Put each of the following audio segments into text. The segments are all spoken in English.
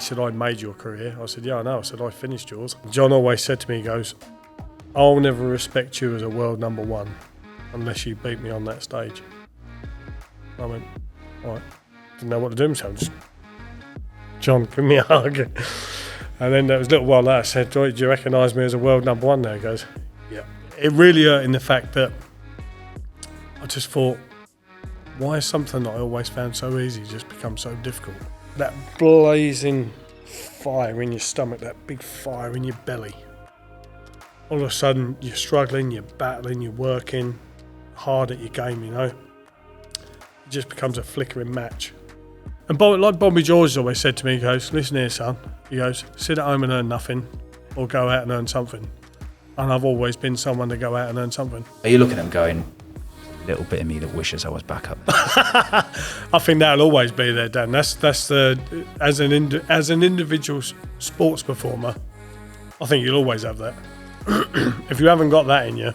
said, I made your career. I said, yeah, I know. I said, I finished yours. John always said to me, he goes, I'll never respect you as a world number one unless you beat me on that stage. I went, all right. Didn't know what to do myself. Just, John, give me a hug. And then there was a little while later, I said, do you recognise me as a world number one now? He goes, yeah. It really hurt in the fact that I just thought, why is something that I always found so easy just become so difficult? That blazing fire in your stomach, that big fire in your belly. All of a sudden, you're struggling, you're battling, you're working hard at your game, you know. It just becomes a flickering match. And like Bobby George always said to me, he goes, listen here, son. He goes, sit at home and earn nothing or go out and earn something. And I've always been someone to go out and earn something. Are you looking at him going, a little bit of me that wishes I was back up there? I think that'll always be there, Dan. That's the as an individual sports performer, I think you'll always have that. If you haven't got that in you,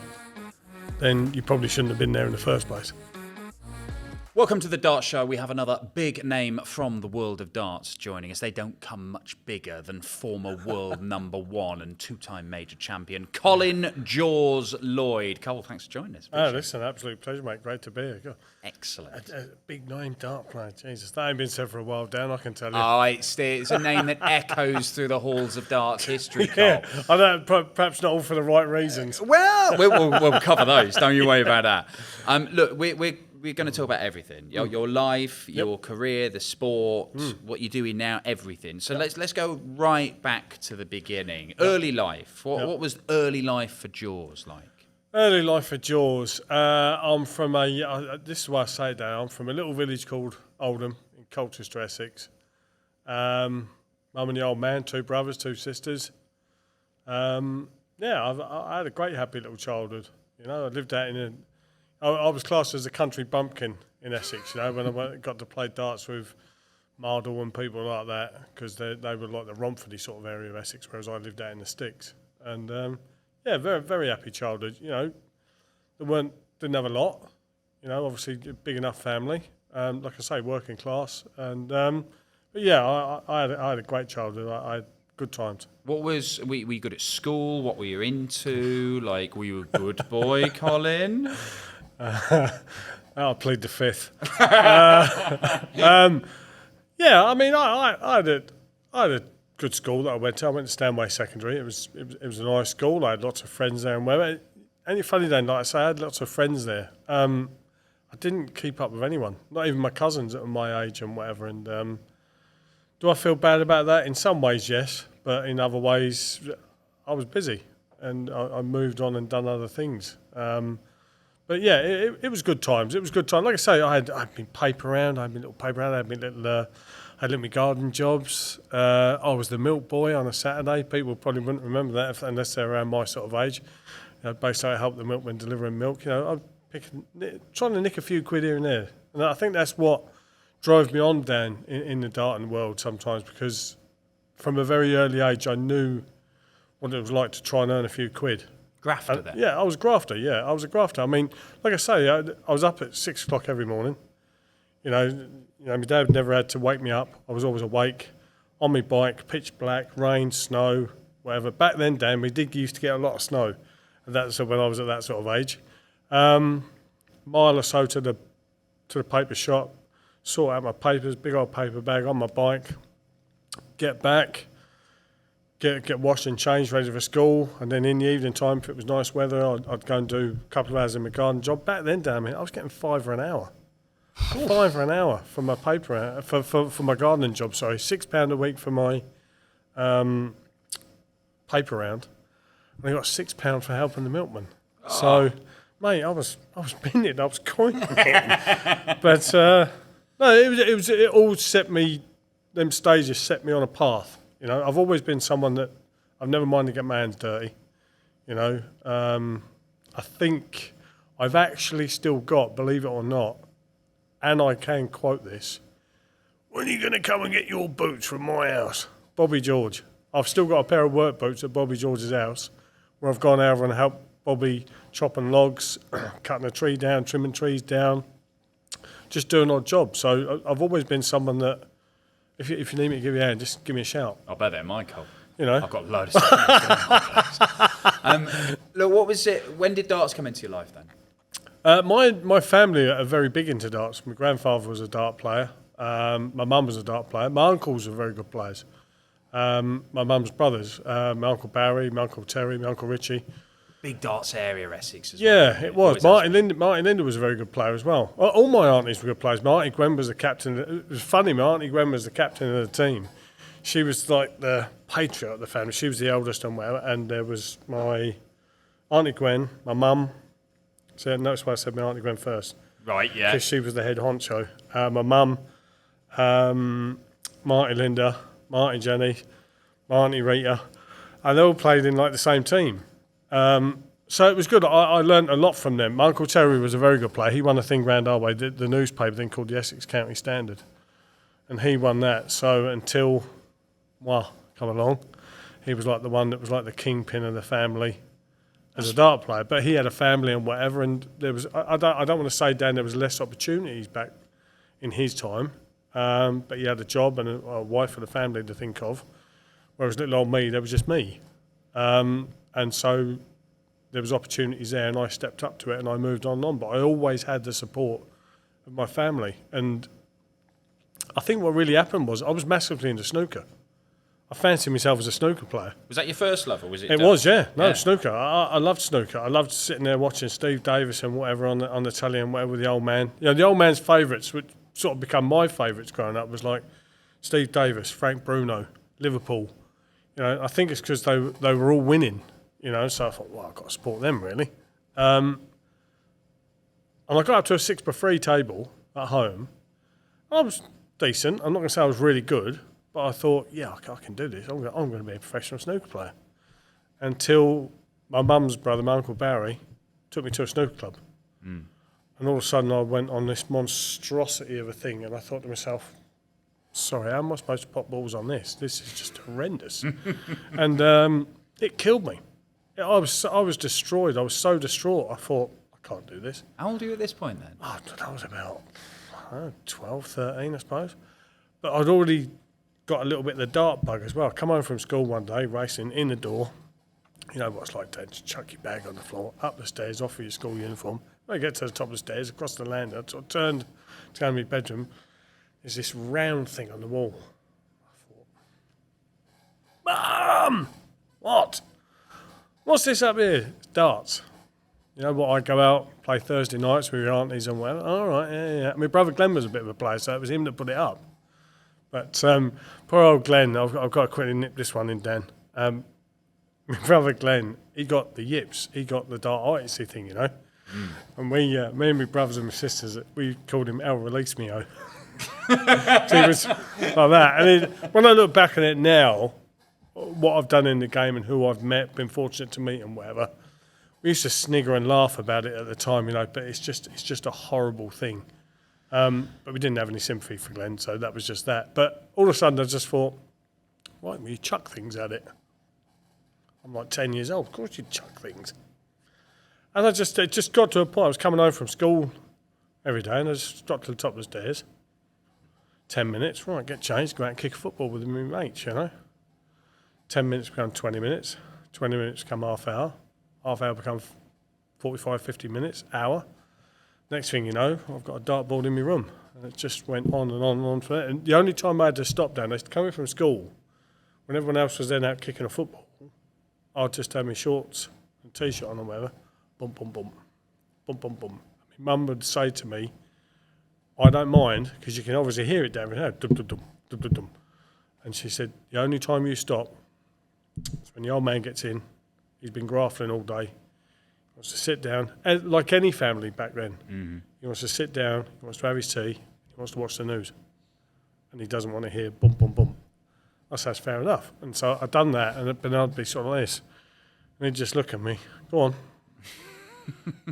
then you probably shouldn't have been there in the first place. Welcome to the Dart Show. We have another big name from the world of darts joining us. They don't come much bigger than former world number one and two-time major champion Colin Lloyd. Cole, thanks for joining us. Listen, absolute pleasure, mate. Great to be here. God. Excellent. A big name dart player. Jesus, that ain't been said for a while, Dan, I can tell you. Oh, it's a name that echoes through the halls of darts history, Cole. Yeah, I know, perhaps not all for the right reasons. Well, we'll cover those. Don't you worry about that. Look, we're going to talk about everything. Your life, your career, the sport, what you're doing now, everything. So let's go right back to the beginning. Early life. What was early life for Jaws like? Early life for Jaws. I'm from this is why I say that, I'm from a little village called Oldham in Colchester, Essex. Mum and the old man, 2 brothers, 2 sisters. I had a great happy little childhood. You know, I lived out I was classed as a country bumpkin in Essex, you know, when I got to play darts with Mardle and people like that, because they were like the Romford sort of area of Essex, whereas I lived out in the sticks. And very, very happy childhood. You know, didn't have a lot. You know, obviously a big enough family. Like I say, working class. And but yeah, I had a great childhood. I had good times. Were you good at school? What were you into? Like, were you a good boy, Colin? I'll plead the fifth. Yeah, I mean, I had a good school that I went to. I went to Stanway Secondary. It was a nice school. I had lots of friends there and wherever. And it's funny then, like I say, I had lots of friends there. I didn't keep up with anyone, not even my cousins that were my age and whatever. And do I feel bad about that? In some ways, yes, but in other ways, I was busy and I moved on and done other things. But yeah, it was good times. It was good time. Like I say, I'd been paper round. I had my little paper round. I had little garden jobs. I was the milk boy on a Saturday. People probably wouldn't remember that unless they're around my sort of age. Basically, I helped the milkman delivering milk. You know, trying to nick a few quid here and there. And I think that's what drove me on down in the darting world sometimes, because from a very early age, I knew what it was like to try and earn a few quid. Grafter then? Yeah, I was a grafter. Yeah, I was a grafter. I mean, like I say, I was up at 6 o'clock every morning. You know, my dad never had to wake me up. I was always awake, on my bike, pitch black, rain, snow, whatever. Back then, Dan, we used to get a lot of snow. And that's when I was at that sort of age. Mile or so to the paper shop, sort out my papers, big old paper bag on my bike, get back. Get washed and changed, ready for school, and then in the evening time, if it was nice weather, I'd go and do a couple of hours in my garden job. Back then, damn it, I was getting £5 an hour. £5 an hour for my paper for my gardening job. Sorry, £6 a week for my paper round, and I got £6 for helping the milkman. Oh. So, mate, I was binning, I was coining it. But no, it all set me. Them stages set me on a path. You know, I've always been someone that I've never minded to get my hands dirty. You know, I think I've actually still got, believe it or not, and I can quote this, when are you going to come and get your boots from my house? Bobby George. I've still got a pair of work boots at Bobby George's house where I've gone over and helped Bobby chopping logs, cutting a tree down, trimming trees down, just doing odd jobs. So I've always been someone that Yeah. If you need me to give you a hand, just give me a shout. I bet they're mine, Cole. You know, I've got loads of stuff. Look, what was it? When did darts come into your life then? my family are very big into darts. My grandfather was a dart player. My mum was a dart player. My uncles were very good players. My mum's brothers, my Uncle Barry, my Uncle Terry, my Uncle Richie. Big darts area, Essex as well. Yeah, it was. Martin Linder was a very good player as well. All my aunties were good players. My Auntie Gwen was the captain. It was funny, my Auntie Gwen was the captain of the team. She was like the patriarch of the family. She was the eldest and whatever. And there was my Auntie Gwen, my mum. So notice why I said my Auntie Gwen first. Right, yeah. Because she was the head honcho. My mum, my Auntie Linda, my Auntie Jenny, my Auntie Rita. And they all played in like the same team. So it was good. I learned a lot from them. My Uncle Terry was a very good player. He won a thing round our way, the newspaper thing called the Essex County Standard. And he won that. So until, come along, he was like the one that was like the kingpin of the family as a dart player. But he had a family and whatever. And there was, I don't want to say, Dan, there was less opportunities back in his time. But he had a job and a wife and a family to think of. Whereas little old me, there was just me. And so there was opportunities there and I stepped up to it and I moved on. But I always had the support of my family. And I think what really happened was I was massively into snooker. I fancied myself as a snooker player. Was that your first love, or was it? It was, yeah. No, snooker. I loved snooker. I loved sitting there watching Steve Davis and whatever on the telly and whatever with the old man. You know, the old man's favourites, which sort of become my favourites growing up, was like Steve Davis, Frank Bruno, Liverpool. You know, I think it's because they were all winning. You know, so I thought, I've got to support them really. And I got up to a 6x3 table at home. I was decent. I'm not going to say I was really good, but I thought, I can do this. I'm going to be a professional snooker player. Until my mum's brother, my Uncle Barry, took me to a snooker club. And all of a sudden I went on this monstrosity of a thing and I thought to myself, sorry, how am I supposed to pop balls on this? This is just horrendous. And it killed me. I was destroyed. I was so distraught. I thought, I can't do this. How old are you at this point then? Oh, that was about 12, 13, I suppose. But I'd already got a little bit of the dart bug as well. I come home from school one day, racing in the door. You know what it's like, Dad? Just chuck your bag on the floor, up the stairs, off with your school uniform. When I get to the top of the stairs, across the landing, I sort of turned to go in my bedroom. There's this round thing on the wall. I thought, Mum! What? What's this up here? It's darts. You know what? I go out, play Thursday nights with your aunties and whatever. All right, yeah. My brother Glenn was a bit of a player, so it was him that put it up. But poor old Glenn, I've got to quickly nip this one in, Dan. My brother Glenn, he got the yips. He got the dartitis thing, you know. And me and my brothers and my sisters, we called him El Release Me-O. So he was like that. And when I look back on it now, what I've done in the game and who I've met, been fortunate to meet and whatever, we used to snigger and laugh about it at the time, you know, but it's just a horrible thing. But we didn't have any sympathy for Glenn, so that was just that. But all of a sudden I just thought, why don't you chuck things at it? I'm like 10 years old, of course you chuck things. And it just got to a point, I was coming home from school every day and I just got to the top of the stairs. 10 minutes, right, get changed, go out and kick a football with my mates, you know. 10 minutes become 20 minutes, 20 minutes become half hour become 45, 50 minutes, hour. Next thing you know, I've got a dartboard in my room. And it just went on and on and on for that. And the only time I had to stop down, I was coming from school, when everyone else was then out kicking a football, I'd just have my shorts and T-shirt on or whatever, bump, bump, bump, bump, bump, bump. My mum would say to me, I don't mind, because you can obviously hear it down there, dum, dum, dum, dum, dum, dum. And she said, the only time you stop is when the old man gets in, he's been grafting all day, he wants to sit down, and like any family back then, he wants to sit down, he wants to have his tea, he wants to watch the news, and he doesn't want to hear bump, bump, bump. I said, that's fair enough. And so I'd done that, and I'd be sort of like this, and he'd just look at me, go on,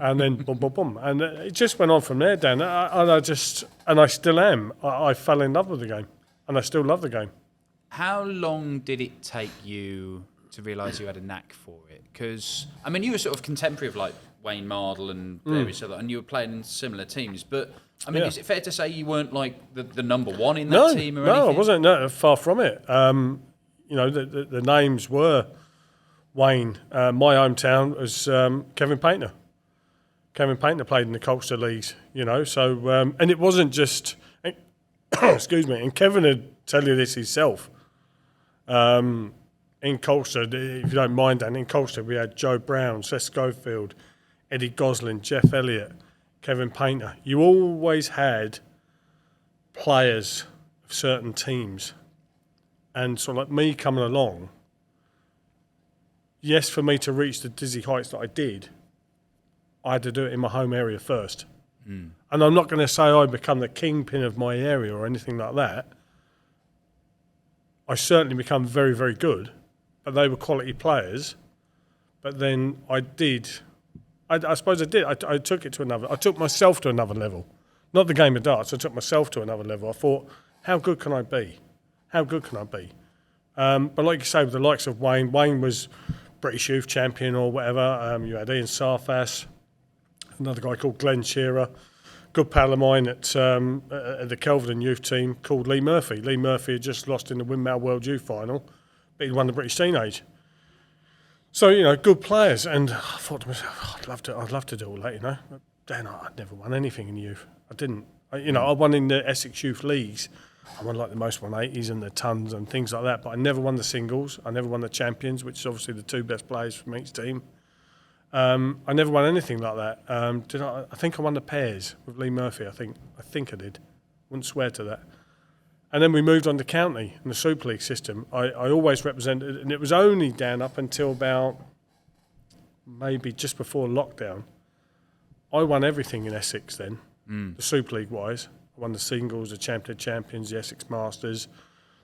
and then boom, boom, boom, and it just went on from there, Dan. And I still am. I fell in love with the game, and I still love the game. How long did it take you to realise you had a knack for it? Because I mean, you were sort of contemporary of like Wayne Mardle and various other, and you were playing in similar teams. But I mean, is it fair to say you weren't like the number one in that team or anything? No, I wasn't. No, far from it. The names were Wayne. My hometown was Kevin Painter. Kevin Painter played in the Colchester leagues, so and it wasn't just. Excuse me. And Kevin would tell you this himself. In Colchester, if you don't mind, Dan, in Colchester we had Joe Brown, Seth Schofield, Eddie Goslin, Jeff Elliott, Kevin Painter. You always had players of certain teams. And sort of like me coming along, yes, for me to reach the dizzy heights that I did, I had to do it in my home area first. And I'm not going to say I become the kingpin of my area or anything like that. I certainly become very, very good, but they were quality players. But then I suppose I did. I took it to another. I took myself to another level, not the game of darts. I took myself to another level. I thought, how good can I be? How good can I be? But like you say, with the likes of Wayne was British Youth Champion or whatever. You had Ian Sarfas, another guy called Glenn Shearer, good pal of mine at the Kelvedon youth team called Lee Murphy. Lee Murphy had just lost in the Windmill World Youth Final, but he won the British Teenage. So, good players. And I thought to myself, I'd love to do all that, But then I'd never won anything in youth. I didn't. I won in the Essex Youth Leagues. I won like the most 180s and the tons and things like that, but I never won the singles. I never won the champions, which is obviously the two best players from each team. I never won anything like that. I think I won the pairs with Lee Murphy. I think I did. Wouldn't swear to that. And then we moved on to county and the Super League system. I always represented, and it was only down up until about maybe just before lockdown. I won everything in Essex then, the Super League wise. I won the singles, the champions, the Essex Masters,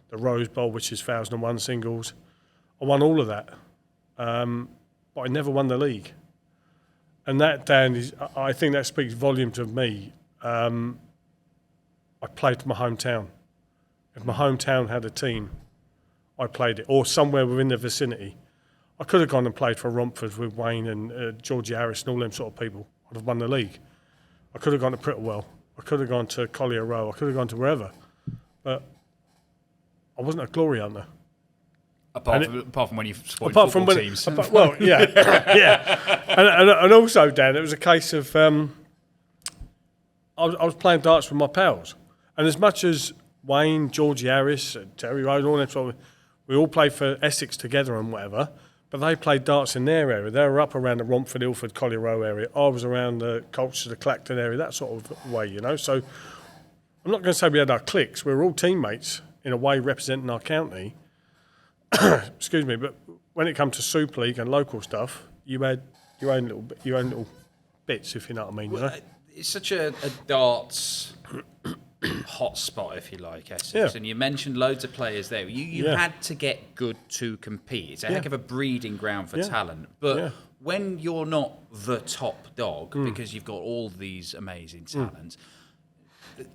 the Rose Bowl, which is 1001 singles. I won all of that. But I never won the league. And that, Dan, I think that speaks volumes of me. I played for my hometown. If my hometown had a team, I played it, or somewhere within the vicinity. I could have gone and played for Romford with Wayne and Georgie Harris and all them sort of people. I'd have won the league. I could have gone to Prittlewell. I could have gone to Collier Row. I could have gone to wherever. But I wasn't a glory hunter. Apart from when you've spoiled football teams. Yeah. And also, Dan, it was a case of I was playing darts with my pals. And as much as Wayne, Georgie Harris, Terry Rose, all them sort of, we all played for Essex together and whatever, but they played darts in their area. They were up around the Romford, Ilford, Collier Row area. I was around the Colchester, the Clacton area, that sort of way, So I'm not going to say we had our cliques. We were all teammates in a way representing our county. Excuse me, but when it comes to Super League and local stuff, you had your own little bits, if you know what I mean. Well, it's such a darts hotspot, if you like, Essex. And you mentioned loads of players there. You had to get good to compete. It's a heck of a breeding ground for talent. But when you're not the top dog, because you've got all these amazing talents,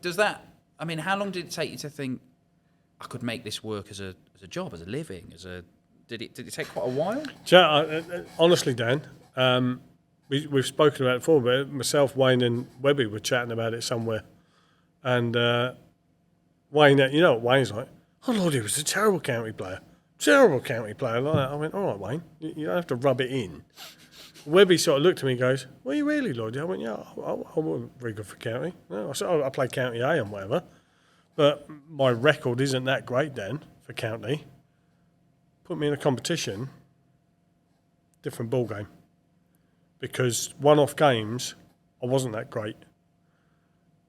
does that? I mean, how long did it take you to think I could make this work as a job, as a living, did it take quite a while? Honestly, Dan, we've spoken about it before, but myself, Wayne and Webby were chatting about it somewhere. And Wayne, you know what Wayne's like? Oh, Lord, he was a terrible county player. Like that. I went, all right, Wayne, you don't have to rub it in. Webby sort of looked at me and goes, were you really, Lloyd? I went, yeah, I wasn't very good for county. No, I said, I played county A and whatever. But my record isn't that great, Dan, for county. Put me in a competition, different ball game. Because one-off games, I wasn't that great.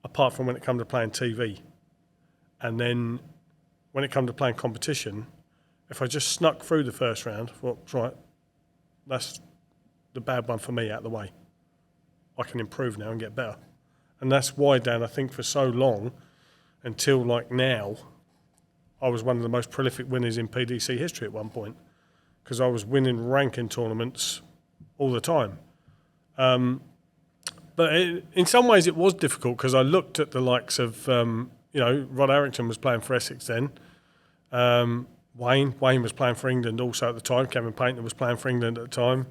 Apart from when it came to playing TV. And then when it came to playing competition, if I just snuck through the first round, I thought, right, that's the bad one for me out of the way. I can improve now and get better. And that's why, Dan, I think for so long, until like now, I was one of the most prolific winners in PDC history at one point, because I was winning ranking tournaments all the time. But in some ways it was difficult, because I looked at the likes of, Rod Harrington was playing for Essex then. Wayne was playing for England also at the time. Kevin Painter was playing for England at the time.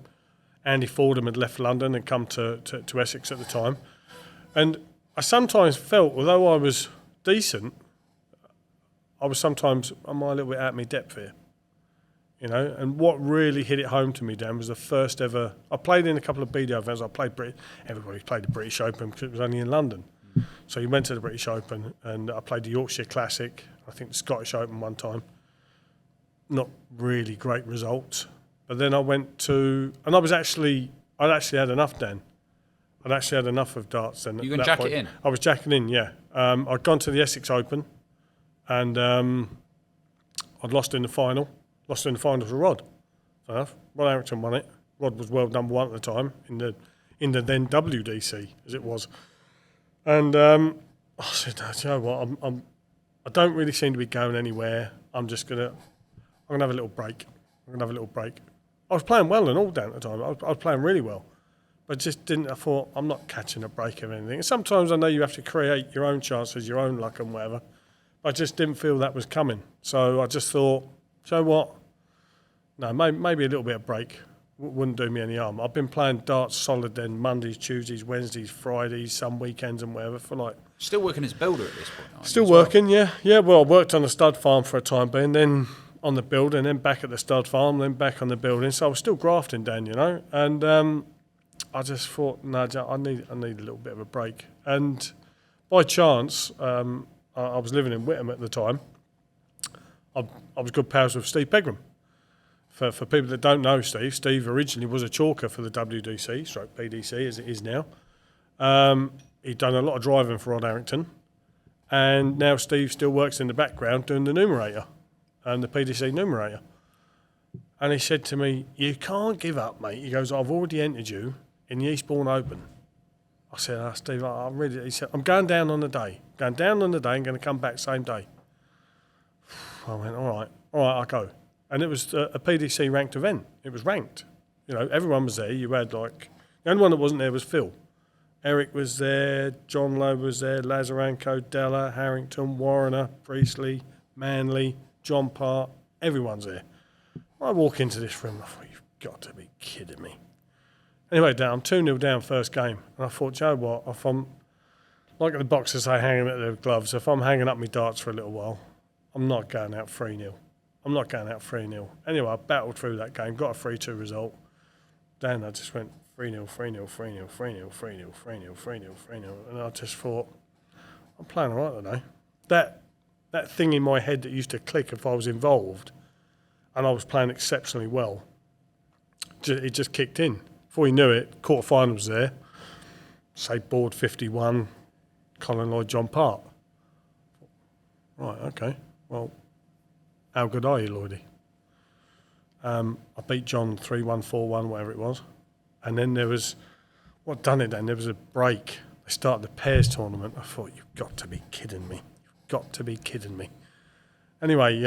Andy Fordham had left London and come to Essex at the time. And I sometimes felt, although I was decent, am I a little bit out of my depth here? You know, and what really hit it home to me, Dan, was the first ever. I played in a couple of BDO events. Everybody played the British Open because it was only in London. So you went to the British Open, and I played the Yorkshire Classic. I think the Scottish Open one time. Not really great results, but then I went to, and I'd actually had enough, Dan. I'd actually had enough of darts then. You can jack it in. I was jacking in, yeah. I'd gone to the Essex Open, and I'd lost in the final. Lost in the final to Rod. Fair enough. Rod Harrington won it. Rod was world number one at the time in the then WDC as it was. And I said, no, do you know what? I don't really seem to be going anywhere. I'm gonna have a little break. I was playing well and all down at the time. I was playing really well, but just didn't. I thought I'm not catching a break of anything. And sometimes I know you have to create your own chances, your own luck and whatever. But I just didn't feel that was coming. So I just thought, do you know what? No, maybe a little bit of break wouldn't do me any harm. I've been playing darts solid then Mondays, Tuesdays, Wednesdays, Fridays, some weekends and whatever for like. Still working as builder at this point, aren't you, Still as well? working, yeah. Yeah, well, I worked on the stud farm for a time being, then on the building, then back at the stud farm, then back on the building. So I was still grafting, Dan, you know. And I just thought, no, I need a little bit of a break. And by chance, I was living in Whittam at the time. I was good pals with Steve Pegram. For people that don't know Steve originally was a chalker for the WDC, stroke PDC as it is now. He'd done a lot of driving for Rod Harrington, and now Steve still works in the background doing the numerator and the PDC numerator. And he said to me, "You can't give up, mate." He goes, "I've already entered you in the Eastbourne Open." I said, "Steve, I'm ready." He said, "I'm going down on the day. And going to come back same day." I went, all right, I'll go. And it was a PDC ranked event. It was ranked. You know, everyone was there. You had the only one that wasn't there was Phil. Eric was there, John Lowe was there, Lazarenko, Della, Harrington, Warrener, Priestley, Manley, John Part. Everyone's there. I walk into this room, I thought, you've got to be kidding me. Anyway, I'm 2-0 down first game. And I thought, Joe, what? If I'm, like the boxers say, hanging at their gloves, if I'm hanging up my darts for a little while, I'm not going out 3-0. Anyway, I battled through that game, got a 3-2 result. Then I just went 3-0, 3-0, 3-0, 3-0, 3-0, 3-0, 3-0, 3-0. And I just thought, I'm playing all right today. That thing in my head that used to click if I was involved and I was playing exceptionally well, it just kicked in. Before you knew it, quarterfinal was there. Say board 51, Colin Lloyd, John Part. Right, okay. Well, how good are you, Lloydie? I beat John 3-1, 4-1, whatever it was. And then there was, what done it then? There was a break. They started the pairs tournament. I thought, you've got to be kidding me. Anyway,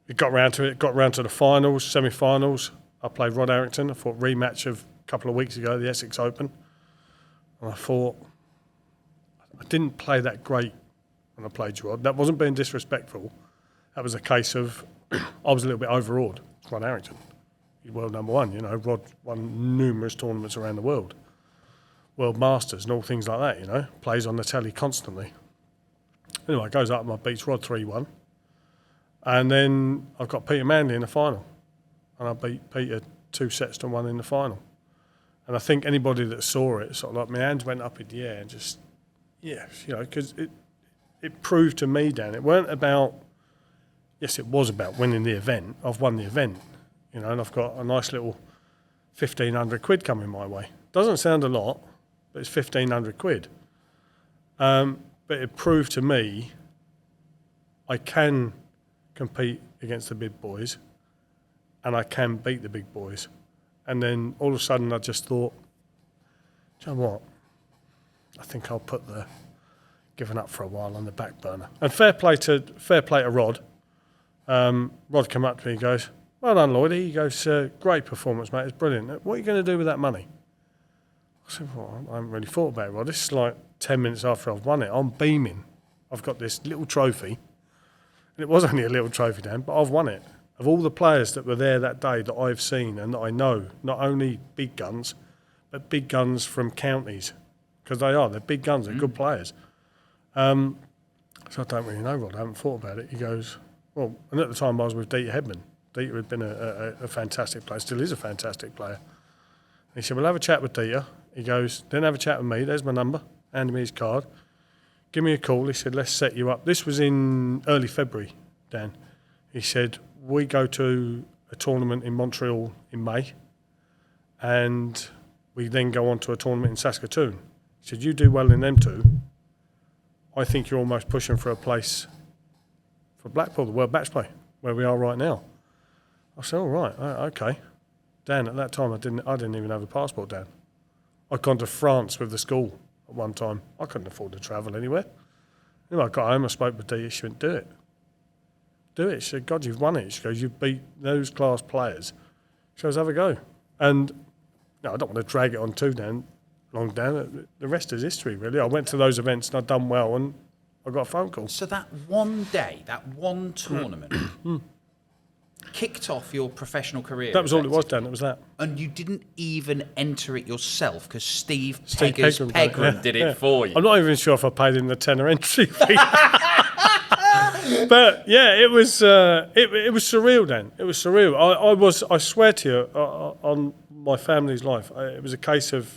it got round to the finals, semi-finals. I played Rod Harrington. I thought rematch of a couple of weeks ago, the Essex Open. And I thought, I didn't play that great when I played Rod. That wasn't being disrespectful. That was a case of I was a little bit overawed. It's Rod Harrington. He's world number one, you know. Rod won numerous tournaments around the world. World Masters and all things like that, you know. Plays on the telly constantly. Anyway, goes up and I beats Rod 3-1. And then I've got Peter Manley in the final. And I beat Peter 2-1 in the final. And I think anybody that saw it, sort of like my hands went up in the air and just, yeah, you know, because it proved to me, Dan, it weren't about, yes, it was about winning the event. I've won the event, you know, and I've got a nice little 1,500 quid coming my way. Doesn't sound a lot, but it's 1,500 quid. But it proved to me I can compete against the big boys and I can beat the big boys. And then all of a sudden I just thought, do you know what? I think I'll put the giving up for a while on the back burner. And fair play to Rod. Rod came up to me and goes, well done, Lloydie. He goes, great performance, mate. It's brilliant. What are you going to do with that money? I said, well, I haven't really thought about it, Rod. This is like 10 minutes after I've won it. I'm beaming. I've got this little trophy. And it was only a little trophy, Dan, but I've won it. of all the players that were there that day that I've seen and that I know, not only big guns, but big guns from counties, because they're big guns, they're good players. So I don't really know, Rod, I haven't thought about it. He goes, well, and at the time I was with Dieter Hedman. Dieter had been a fantastic player, still is a fantastic player. He said, well, have a chat with Dieter. He goes, then have a chat with me, there's my number, handed me his card. Give me a call. He said, let's set you up. This was in early February, Dan. He said, we go to a tournament in Montreal in May, and we then go on to a tournament in Saskatoon. He said, you do well in them two. I think you're almost pushing for a place for Blackpool, the World Match Play, where we are right now. I said, all right, okay. Dan, at that time, I didn't even have a passport, Dan. I'd gone to France with the school at one time. I couldn't afford to travel anywhere. Anyway, I got home, I spoke with Dee, she went, do it. Do it. She said, God, you've won it. She goes, you've beat those class players. She goes, have a go. And no, I don't want to drag it on too long down. The rest is history, really. I went to those events and I'd done well and I got a phone call. So that one day, that one tournament, kicked off your professional career. That was all it was, Dan. It was that. And you didn't even enter it yourself because Steve Pegram did it for you. I'm not even sure if I paid him the tenner entry fee. But yeah, it was surreal, Dan. It was surreal. I swear to you, on my family's life, it was a case of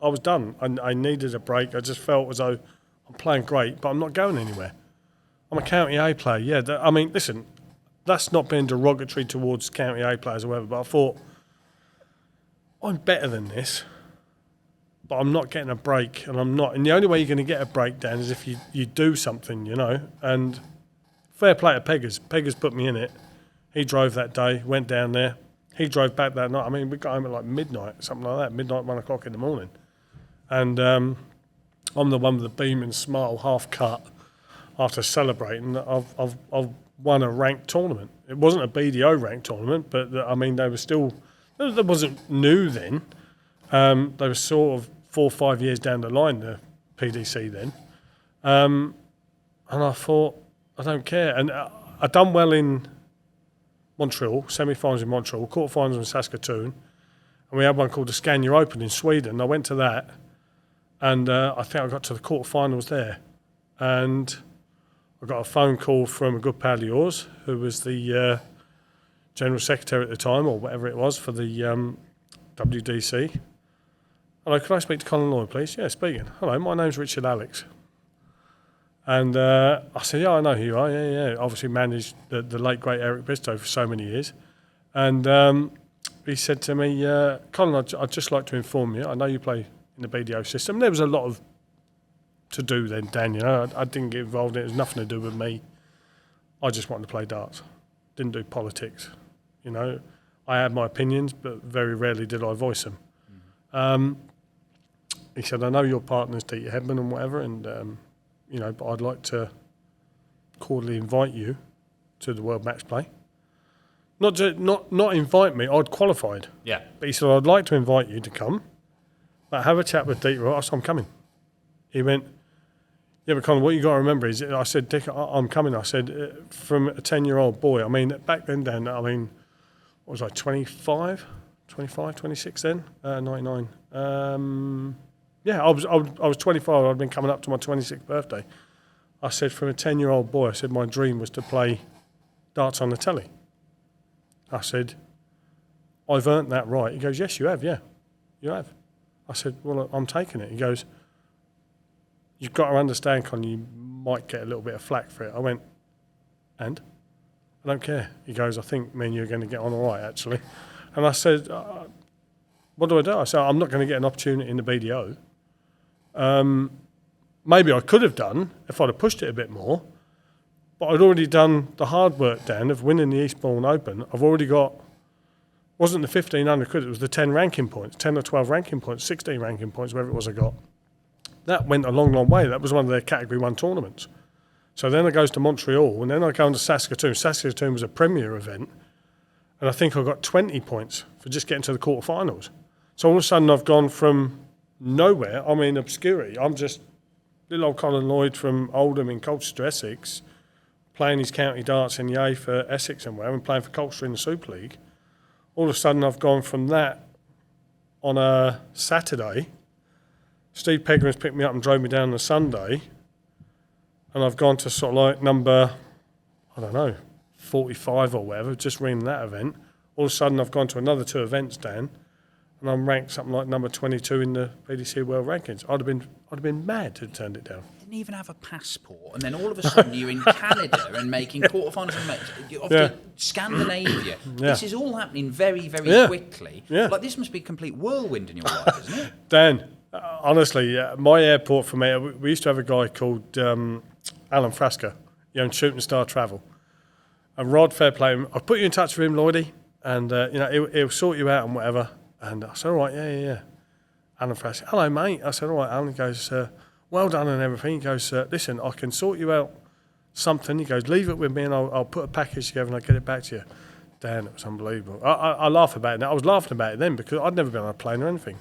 I was done. I needed a break. I just felt as though I'm playing great, but I'm not going anywhere. I'm a County A player. Yeah, I mean, listen, that's not being derogatory towards County A players or whatever, but I thought, I'm better than this, but I'm not getting a break, and I'm not. And the only way you're going to get a break, Dan, is if you do something, and fair play to Peggers. Peggers put me in it. He drove that day, went down there. He drove back that night. I mean, we got home at like midnight, something like that, midnight, 1 o'clock in the morning. And I'm the one with the beaming smile, half cut, after celebrating. I've won a ranked tournament. It wasn't a BDO ranked tournament, but I mean, they were still, that wasn't new then. They were sort of 4 or 5 years down the line, the PDC then. And I thought, I don't care. And I done well in Montreal, semi-finals in Montreal, quarter-finals in Saskatoon, and we had one called the Scania Open in Sweden. I went to that, and I think I got to the quarter-finals there. And I got a phone call from a good pal of yours, who was the General Secretary at the time, or whatever it was, for the WDC. Hello, can I speak to Colin Lloyd, please? Yeah, speaking. Hello, my name's Richard Alex. And I said, yeah, I know who you are. Yeah. Obviously managed the late, great Eric Bristow for so many years. And he said to me, Colin, I'd just like to inform you, I know you play in the BDO system. There was a lot of to do then, Dan, I didn't get involved in it. It was nothing to do with me. I just wanted to play darts. Didn't do politics. I had my opinions, but very rarely did I voice them. Mm-hmm. He said, I know your partner's Dieter Hedman and whatever, and but I'd like to cordially invite you to the World Match Play. Not invite me, I'd qualified. Yeah. But he said, I'd like to invite you to come, but have a chat with Dieter. I said, I'm coming. He went, yeah, but Colin, what you got to remember is, I said, Dick, I'm coming. I said, from a 10-year-old boy, I mean, back then, Dan, I mean, what was I, 25, 26 then? 99. Yeah, I was 25. I'd been coming up to my 26th birthday. I said, from a 10-year-old boy, I said, my dream was to play darts on the telly. I said, I've earned that right. He goes, yes, you have, yeah, you have. I said, well, I'm taking it. He goes, you've got to understand, Con, you might get a little bit of flack for it. I went, and? I don't care. He goes, I think me and you are going to get on all right, actually. And I said, what do I do? I said, I'm not going to get an opportunity in the BDO. Maybe I could have done if I'd have pushed it a bit more, but I'd already done the hard work, Dan, of winning the Eastbourne Open. I've already got, wasn't the 1,500 quid, it was the 10 ranking points, 10 or 12 ranking points, 16 ranking points, whatever it was I got. That went a long, long way. That was one of their Category 1 tournaments. So then I goes to Montreal, and then I go into Saskatoon. Saskatoon was a premier event, and I think I got 20 points for just getting to the quarterfinals. So all of a sudden I've gone from nowhere, I'm in obscurity. I'm just little old Colin Lloyd from Oldham in Colchester, Essex, playing his county darts in the A for Essex and where, and playing for Colchester in the Super League. All of a sudden, I've gone from that on a Saturday. Steve Pegram's picked me up and drove me down on a Sunday, and I've gone to sort of like number, 45 or whatever, just winning that event. All of a sudden, I've gone to another 2 events, Dan, and I'm ranked something like number 22 in the BDC World Rankings. I'd have been mad to have turned it down. Didn't even have a passport, and then all of a sudden you're in Canada and making quarterfinals of Scandinavia. This is all happening very, very quickly. Yeah. Like, this must be a complete whirlwind in your life, isn't it? Dan, honestly, my airport for me, we used to have a guy called Alan Frasca, Shooting Star Travel. And Rod, fair play, I'll put you in touch with him, Lloydie, and he'll sort you out and whatever. And I said, all right, yeah. Alan Frasca, hello, mate. I said, all right, Alan. He goes, well done and everything. He goes, listen, I can sort you out something. He goes, leave it with me and I'll put a package together and I'll get it back to you. Dan, it was unbelievable. I laugh about it now. I was laughing about it then because I'd never been on a plane or anything.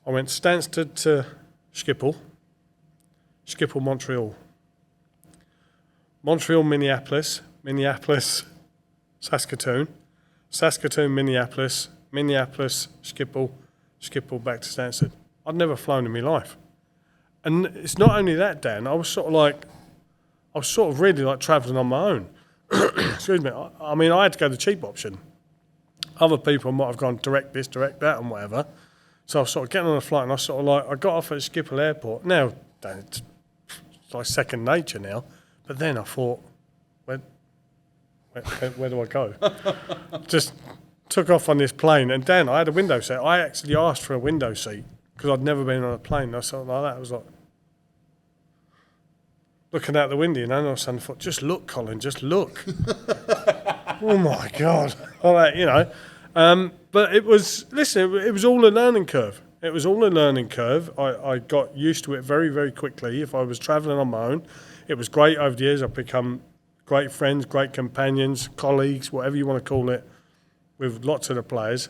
I went Stansted to Schiphol, Montreal, Minneapolis, Saskatoon, Minneapolis, Schiphol back to Stansted. I'd never flown in my life. And it's not only that, Dan, I was sort of really like travelling on my own. Excuse me. I mean, I had to go the cheap option. Other people might have gone direct this, direct that and whatever. So I was sort of getting on a flight and I got off at Schiphol Airport. Now, Dan, it's like second nature now. But then I thought, where do I go? Just took off on this plane. And Dan, I had a window seat. I actually asked for a window seat because I'd never been on a plane. I sort of like that. I was like, looking out the window, and all of a sudden I thought, just look, Colin, just look. Oh, my God. All that, But it was all a learning curve. It was all a learning curve. I got used to it very, very quickly. If I was travelling on my own, it was great over the years. I've become great friends, great companions, colleagues, whatever you want to call it, with lots of the players.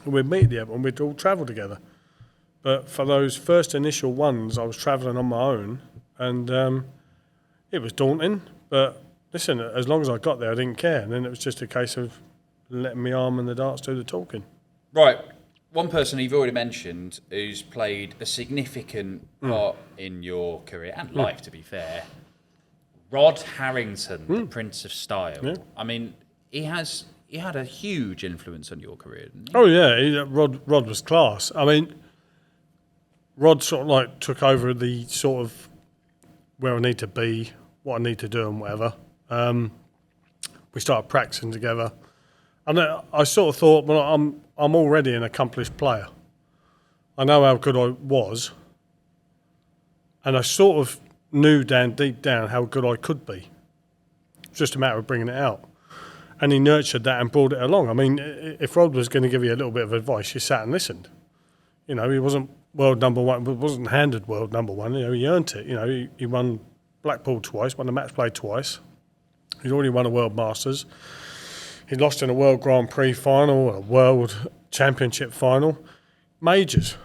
And we'd meet there and we'd all travel together. But for those first initial ones, I was travelling on my own, and it was daunting. But listen, as long as I got there, I didn't care. And then it was just a case of letting my arm and the darts do the talking. Right. One person you've already mentioned who's played a significant part in your career and life, to be fair, Rod Harrington, the Prince of Style. Yeah. I mean, he had a huge influence on your career, didn't he? Oh, yeah. Rod was class. I mean, Rod sort of like took over the sort of where I need to be, what I need to do and whatever. We started practicing together. And I sort of thought, well, I'm already an accomplished player. I know how good I was. And I sort of knew deep down how good I could be. It's just a matter of bringing it out. And he nurtured that and brought it along. I mean, if Rod was going to give you a little bit of advice, you sat and listened. He wasn't world number one, but wasn't handed world number one. He earned it. He won Blackpool twice, won the match play twice. He'd already won a World Masters. He lost in a World Grand Prix final, a World Championship final, majors,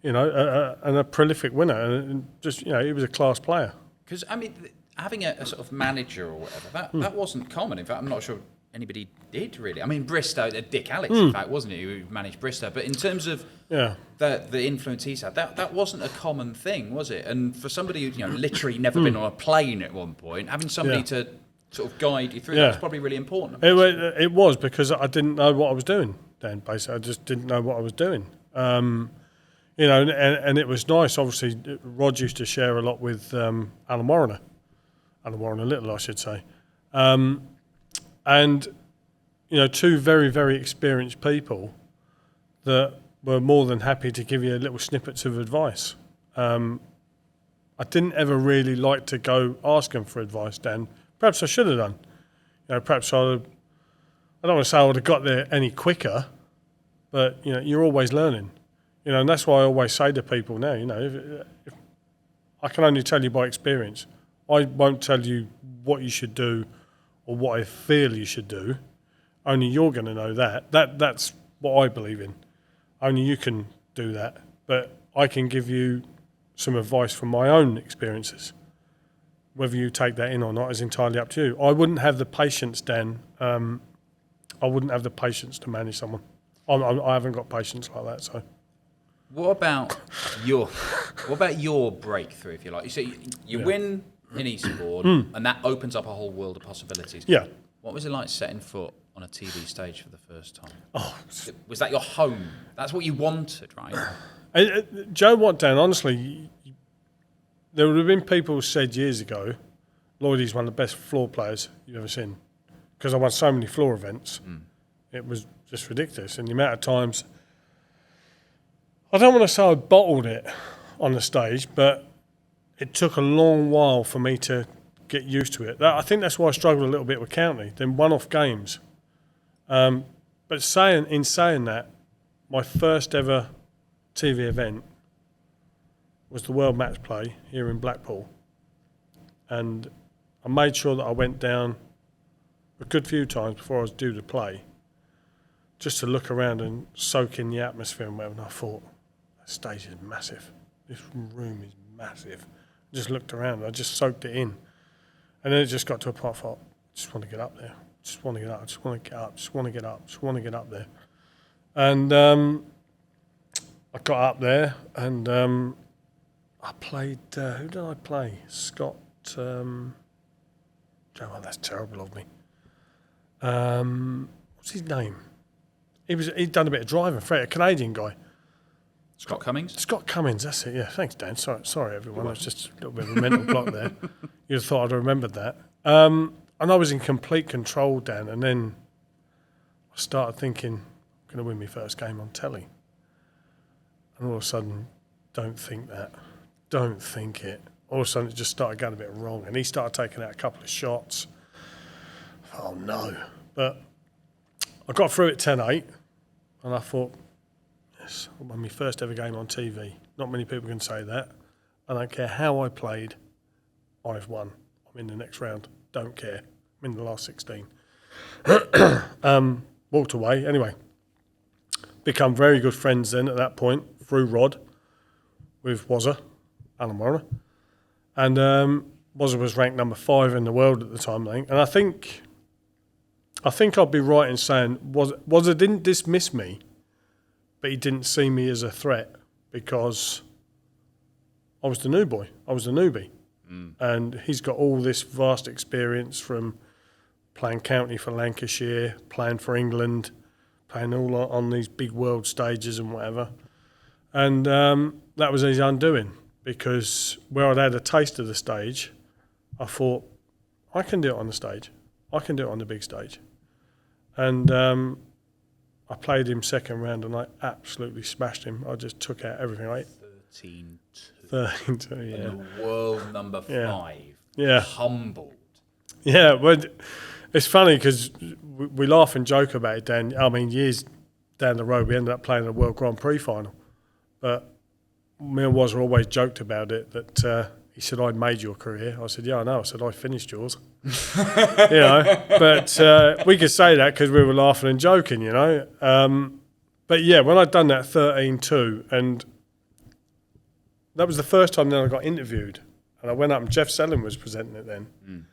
and a prolific winner. And just, he was a class player. Because, I mean, having a sort of manager or whatever, that wasn't common. In fact, I'm not sure anybody did, really. I mean, Bristow, Dick Alex, in fact, wasn't it, who managed Bristow. But in terms of the influence he's had, that wasn't a common thing, was it? And for somebody who, literally never been on a plane at one point, having somebody to sort of guide you through that's probably really important. It was, because I didn't know what I was doing then, basically. I just didn't know what I was doing. And it was nice. Obviously, Rod used to share a lot with Alan Warriner Little, I should say. And, two very, very experienced people that were more than happy to give you little snippets of advice. I didn't ever really like to go ask them for advice, Dan. Perhaps I should have done. Perhaps I don't want to say I would have got there any quicker, but, you're always learning. And that's why I always say to people now, if I can only tell you by experience. I won't tell you what you should do or what I feel you should do. Only you're going to know that. That's what I believe in. Only you can do that. But I can give you some advice from my own experiences. whether you take that in or not is entirely up to you. I wouldn't have the patience, Dan. I wouldn't have the patience to manage someone. I haven't got patience like that. So, what about your breakthrough, if you like? So you win in Eastbourne, and that opens up a whole world of possibilities. Yeah. What was it like setting foot on a TV stage for the first time? Oh, was that your home? That's what you wanted, right? Joe Watt, Dan, honestly, there would have been people who said years ago, Lloydie's one of the best floor players you've ever seen. Because I won so many floor events. It was just ridiculous. And the amount of times, I don't want to say I bottled it on the stage, but it took a long while for me to get used to it. I think that's why I struggled a little bit with county, then one-off games. But in saying that, my first ever TV event was the World Match Play here in Blackpool. And I made sure that I went down a good few times before I was due to play, just to look around and soak in the atmosphere and whatever. And I thought, that stage is massive. This room is massive. I just looked around, I just soaked it in. And then it just got to a point I thought, I just want to get up there. Just want to get up, just want to get up, just want to get up, just want to get up there. And I got up there and I played, who did I play? Scott, oh, that's terrible of me. What's his name? He'd done a bit of driving, a Canadian guy. Scott Cummings? Scott Cummings, that's it, yeah. Thanks, Dan. Sorry everyone. It's just a little bit of a mental block there. You'd have thought I'd have remembered that. And I was in complete control, Dan, and then I started thinking, I'm going to win my first game on telly. And all of a sudden, don't think that. Don't think it. All of a sudden, it just started going a bit wrong. And he started taking out a couple of shots. Oh, no. But I got through at 10-8, and I thought, yes, I won my first ever game on TV. Not many people can say that. I don't care how I played, I've won. I'm in the next round. Don't care. I'm in the last 16. Walked away. Anyway, become very good friends then at that point through Rod with Wazza, Alan Warner. And Wazza was ranked number 5 in the world at the time, I think. And I think I'd be right in saying Wazza didn't dismiss me, but he didn't see me as a threat because I was the new boy. I was the newbie. And he's got all this vast experience from playing county for Lancashire, playing for England, playing all on these big world stages and whatever. And that was his undoing because where I'd had a taste of the stage, I thought, I can do it on the stage. I can do it on the big stage. And I played him second round and I absolutely smashed him. I just took out everything. 13-2. 13-2, yeah. And the world number 5. Yeah. Humbled. Yeah, well, it's funny because we laugh and joke about it, Dan. I mean, years down the road, we ended up playing a World Grand Prix final. But me and Wazza always joked about it that he said, I made your career. I said, yeah, I know. I said, I finished yours. But we could say that because we were laughing and joking, But yeah, when I'd done that 13-2, and that was the first time then I got interviewed. And I went up and Jeff Selling was presenting it then.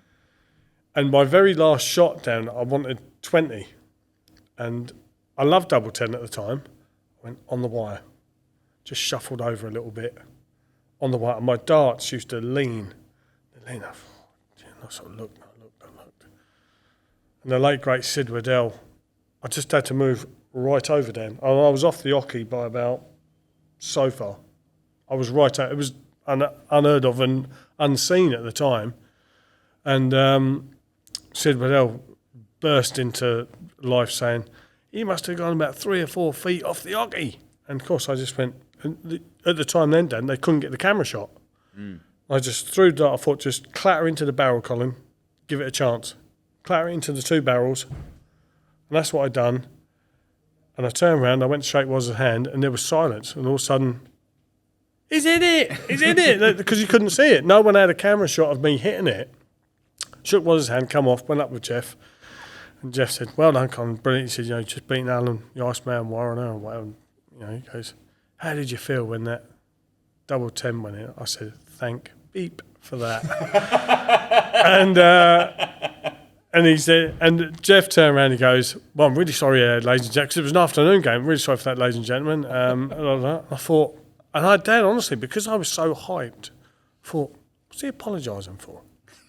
And my very last shot down, I wanted 20. And I loved double 10 at the time. I went on the wire. Just shuffled over a little bit on the wire. And my darts used to lean. I sort of looked. And the late, great Sid Waddell, I just had to move right over Dan. I was off the hockey by about so far. I was right out. It was unheard of and unseen at the time. And Sid Waddell burst into life saying, he must have gone about 3 or 4 feet off the hockey. And of course I just went, at the time then, Dan, they couldn't get the camera shot. I just threw the dart, I thought just clatter into the barrel, Colin, give it a chance. Clatter it into the 2 barrels. And that's what I'd done. And I turned around, I went to shake Waz's hand, and there was silence. And all of a sudden, he's in it! He's in it! Because you couldn't see it. No one had a camera shot of me hitting it. Shook Waz's hand, come off, went up with Jeff. And Jeff said, well done, Colin, brilliant. He said, just beating Alan, the Iceman, Warner, and whatever. He goes, how did you feel when that double 10 went in? I said, thank for that. And he said, and Jeff turned around and he goes, well, I'm really sorry, ladies and gentlemen, because it was an afternoon game. I'm really sorry for that, ladies and gentlemen. I thought, Dan, honestly, because I was so hyped, I thought, what's he apologising for?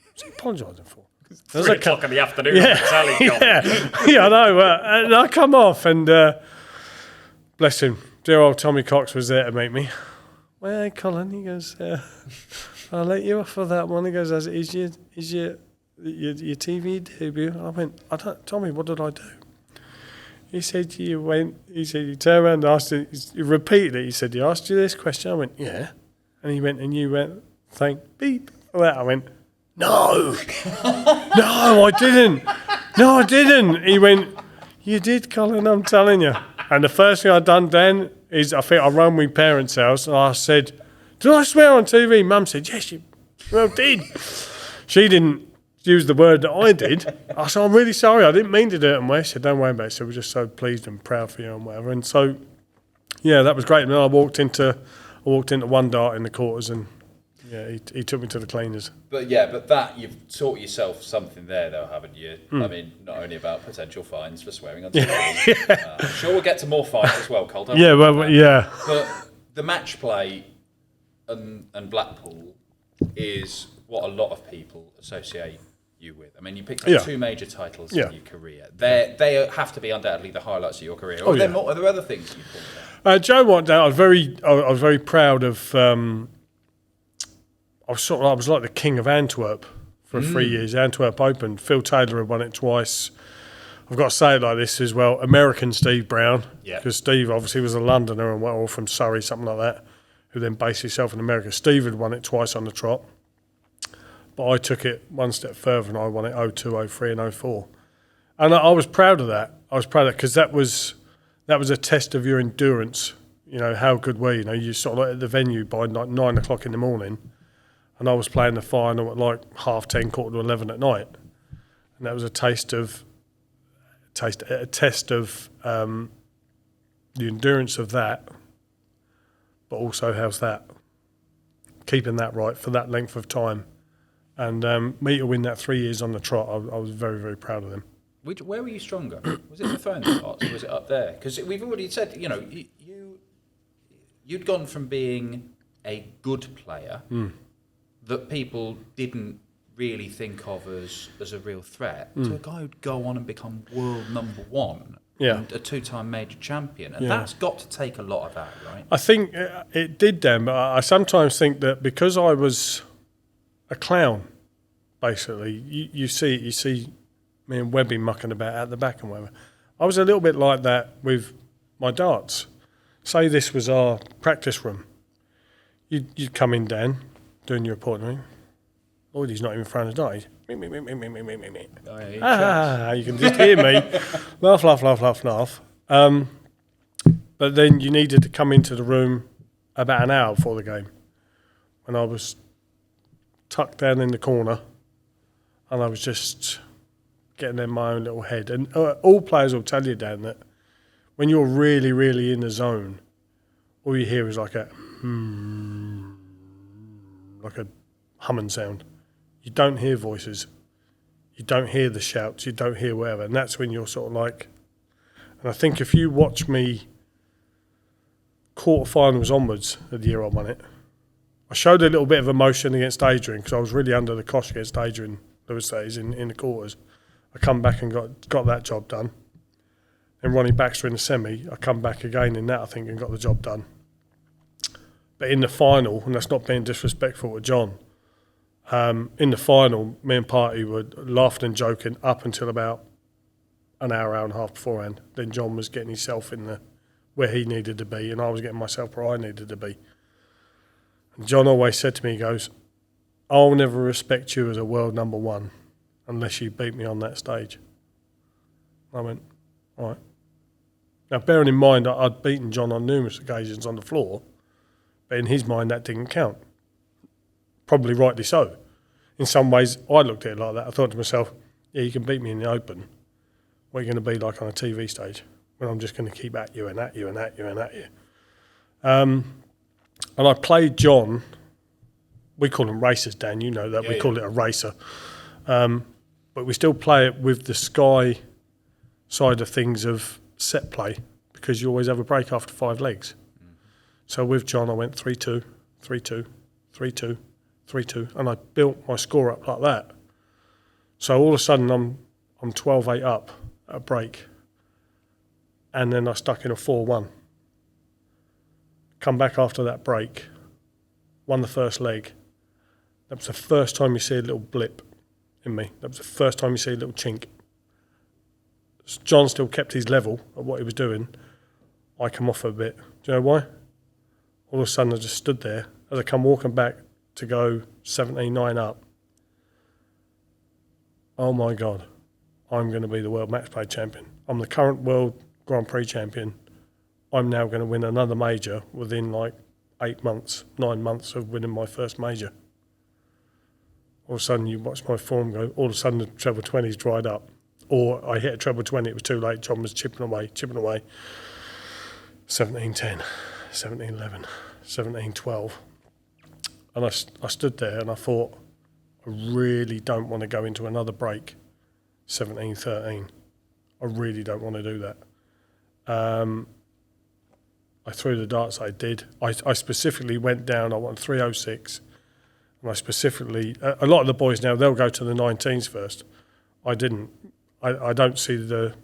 What's he apologising for? It's 3 o'clock in the afternoon. I know. And I come off and bless him, dear old Tommy Cox was there to meet me. Well, hey, Colin, he goes, I'll let you off for that one. He goes, is your TV debut? I went, Tommy, what did I do? He said, you turned around and asked it, he repeated it. He said, he asked you this question? I went, yeah. And he went, and you went, thank beep for that. I went, no, I didn't. No, I didn't. He went, you did, Colin, I'm telling you. And the first thing I done then is I think I rang my parents' house and I said, did I swear on TV? Mum said, yes, you did. She didn't use the word that I did. I said, I'm really sorry, I didn't mean to do it. And Wes said, don't worry about it. So we're just so pleased and proud for you and whatever. And so, yeah, that was great. And then I walked into one dart in the quarters and yeah, he took me to the cleaners. But that you've taught yourself something there, though, haven't you? I mean, not only about potential fines for swearing on TV. I'm sure we'll get to more fines as well, Cole. Yeah, yeah. But the match play and Blackpool is what a lot of people associate you with. I mean, you picked up 2 major titles in your career. They have to be undoubtedly the highlights of your career. Or are there other things you pulled out? Joe White, I was very proud of. I was like the king of Antwerp for 3 years. Antwerp Open. Phil Taylor had won it twice. I've got to say it like this as well. American Steve Brown, because Steve obviously was a Londoner and or from Surrey, something like that, who then based himself in America. Steve had won it twice on the trot, but I took it one step further and I won it 02, 03 and 04. And I was proud of that. I was proud of that because that was a test of your endurance. You know, how good were you? You know, you sort of like at the venue by like 9 o'clock in the morning. And I was playing the final at like 10:30, 11 at night, and that was a test of the endurance of that, but also how's that keeping that right for that length of time, and me to win that 3 years on the trot, I was very, very proud of them. Where were you stronger? Was it the throwing parts or was it up there? Because we've already said, you know, you'd gone from being a good player. That people didn't really think of as a real threat, to a guy who'd go on and become world number 1 and a 2-time major champion. And that's got to take a lot of that, right? I think it did, Dan, but I sometimes think that because I was a clown, basically, you see me and Webby mucking about at the back and whatever. I was a little bit like that with my darts. Say this was our practice room. You'd come in, Dan, doing your reporting. Lloyd, he's not even throwing a dart. You can just hear me laugh. But then you needed to come into the room about an hour before the game, when I was tucked down in the corner, and I was just getting in my own little head. And all players will tell you, Dan, that when you're really, really in the zone, all you hear is like a humming sound. You don't hear voices. You don't hear the shouts. You don't hear whatever. And that's when you're sort of like... And I think if you watch me quarterfinals onwards of the year I won it, I showed a little bit of emotion against Adrian because I was really under the cosh against Adrian Lewis days in the quarters. I come back and got that job done. Then Ronnie Baxter in the semi, I come back again in that, I think, and got the job done. But in the final, and that's not being disrespectful to John, in the final, me and Party were laughing and joking up until about an hour and a half beforehand. Then John was getting himself in where he needed to be, and I was getting myself where I needed to be. And John always said to me, he goes, I'll never respect you as a world number 1 unless you beat me on that stage. I went, all right. Now, bearing in mind that I'd beaten John on numerous occasions on the floor, but in his mind that didn't count. Probably rightly so. In some ways, I looked at it like that. I thought to myself, yeah, you can beat me in the open. What are you going to be like on a TV stage when I'm just going to keep at you and at you and at you and at you? And I played John we call them racers, Dan. You know that we Yeah, call it a racer, but we still play it with the Sky side of things of set play because you always have a break after 5 legs. So with John, I went 3-2, 3-2, 3-2, 3-2, and I built my score up like that. So all of a sudden, I'm 12-8 up at a break, and then I stuck in a 4-1. Come back after that break, won the first leg. That was the first time you see a little blip in me. That was the first time you see a little chink. John still kept his level at what he was doing. I come off a bit. Do you know why? All of a sudden, I just stood there as I come walking back to go 17-9 up. Oh my God, I'm going to be the world match play champion. I'm the current world Grand Prix champion. I'm now going to win another major within like 9 months of winning my first major. All of a sudden, you watch my form go, all of a sudden the treble 20's dried up. Or I hit a treble 20, it was too late, John was chipping away. 17-10, 17-11, 17-12. And I stood there and I thought, I really don't want to go into another break, 17-13. I really don't want to do that. I threw the darts, I did. I specifically went down, I won 306. And I specifically, a lot of the boys now, they'll go to the 19s first. I didn't. I don't see the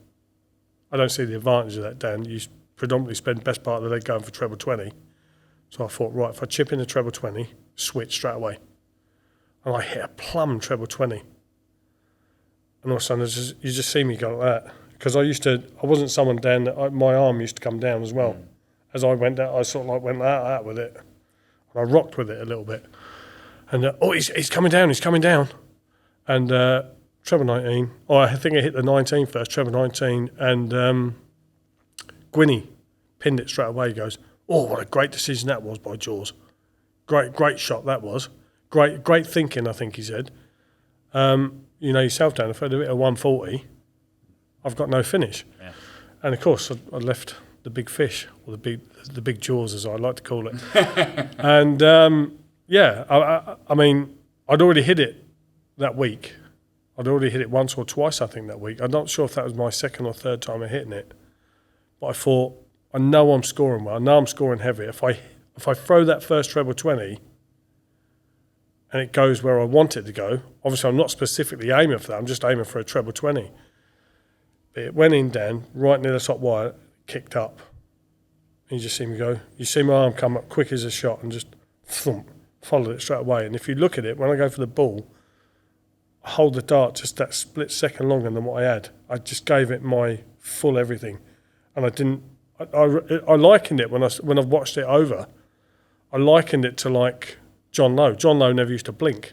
advantage of that, Dan. You predominantly spend the best part of the leg going for treble 20. So I thought, right, if I chip in the treble 20, switch straight away. And I hit a plumb treble 20. And all of a sudden, you just see me go like that. Because I wasn't someone, Dan, that my arm used to come down as well. As I went down, I sort of like went like that with it. And I rocked with it a little bit. And, he's coming down. And treble 19, I think I hit the 19 first, treble 19, and Gwynny pinned it straight away. He goes, oh, what a great decision that was by Jaws. Great shot that was. Great thinking, I think he said. You know yourself, Dan, if I do it at 140, I've got no finish. Yeah. And of course, I left the big fish, or the big Jaws, as I like to call it. And I mean, I'd already hit it that week. I'd already hit it once or twice, I think, that week. I'm not sure if that was my second or third time of hitting it. But I thought, I know I'm scoring well. I know I'm scoring heavy. If I throw that first treble 20 and it goes where I want it to go, obviously I'm not specifically aiming for that. I'm just aiming for a treble 20. But it went in, Dan, right near the top wire, kicked up. And you just see me go. You see my arm come up quick as a shot and just thump, followed it straight away. And if you look at it, when I go for the ball, I hold the dart just that split second longer than what I had. I just gave it my full everything, and I didn't. I likened it when I've watched it over. I likened it to like John Lowe. John Lowe never used to blink,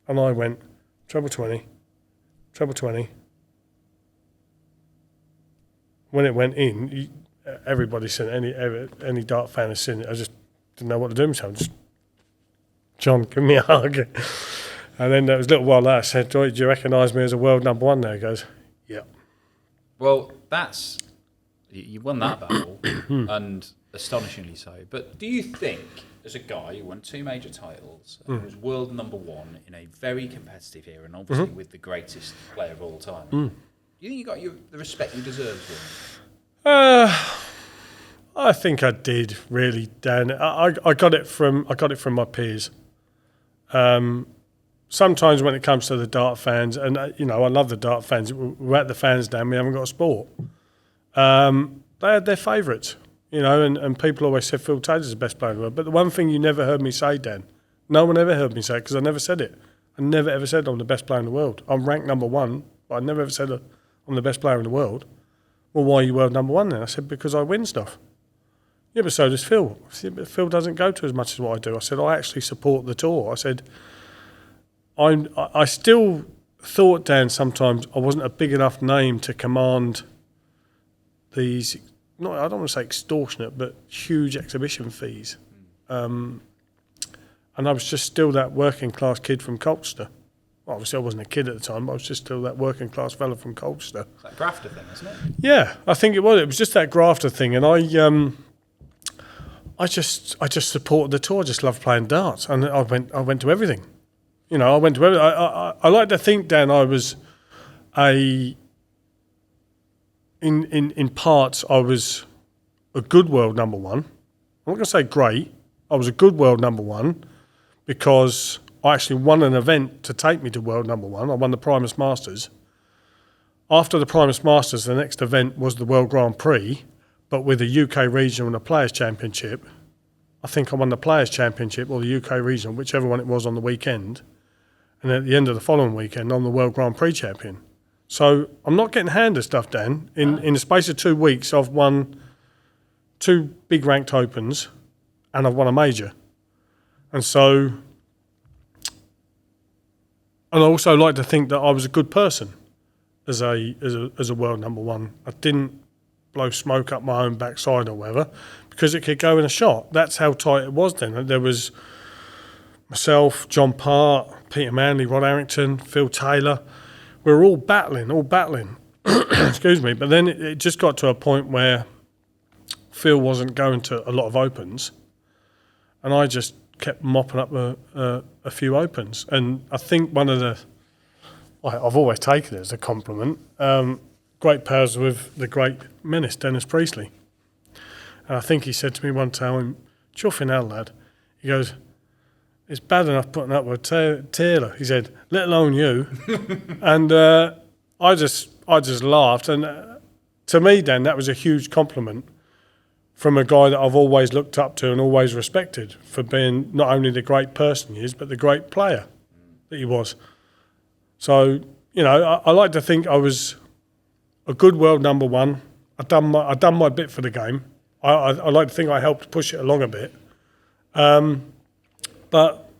and I went treble 20, treble 20. When it went in, everybody's seen it. Any dart fan has seen it. I just didn't know what to do myself. Just, John, give me a hug. And then there was a little while later, I said, do you recognise me as a world number one now? He goes, yeah. Well, you won that battle, and astonishingly so. But do you think, as a guy who won 2 major titles, and was world number one in a very competitive era, and obviously with the greatest player of all time, do you think you got the respect you deserve for him? I think I did, really, Dan. I got it from my peers. Sometimes when it comes to the dart fans, and I love the dart fans. We're at the fans, Dan. We haven't got a sport. They had their favourites, and people always said Phil Taylor's the best player in the world. But the one thing you never heard me say, Dan, no one ever heard me say it because I never said it. I never ever said I'm the best player in the world. I'm ranked number one, but I never ever said I'm the best player in the world. Well, why are you world number one then? I said, because I win stuff. Yeah, but so does Phil. I said, but Phil doesn't go to as much as what I do. I said, I actually support the tour. I said, I still thought, Dan, sometimes I wasn't a big enough name to command these, I don't want to say extortionate, but huge exhibition fees. And I was just still that working class kid from Colchester. Well, obviously I wasn't a kid at the time, but I was just still that working class fella from Colchester. It's that grafter thing, isn't it? Yeah, I think it was. It was just that grafter thing. And I just supported the tour. I just loved playing darts, and I went to everything. You know, I went to everything. I like to think, Dan, I was in parts I was a good world number one. I'm not going to say great. I was a good world number one because I actually won an event to take me to world number one. I won the Primus Masters. After the Primus Masters, the next event was the World Grand Prix, but with a UK Regional and a Players' Championship. I think I won the Players' Championship or the UK Regional, whichever one it was on the weekend. And at the end of the following weekend, I'm the World Grand Prix champion. So I'm not getting handed stuff, Dan. In the space of 2 weeks, I've won 2 big ranked opens and I've won a major. And so, and I also like to think that I was a good person as a world number one. I didn't blow smoke up my own backside or whatever because it could go in a shot. That's how tight it was then. There was myself, John Part, Peter Manley, Rod Harrington, Phil Taylor. We were all battling. Excuse me. But then it just got to a point where Phil wasn't going to a lot of opens and I just kept mopping up a few opens. And I think one of the, I've always taken it as a compliment, great pals with the great menace, Dennis Priestley. And I think he said to me one time, chuffing out, lad. He goes, it's bad enough putting up with Taylor. He said, let alone you. And I just laughed. And to me, Dan, that was a huge compliment from a guy that I've always looked up to and always respected for being not only the great person he is, but the great player that he was. So, you know, I like to think I was a good world number one. I done my bit for the game. I like to think I helped push it along a bit. But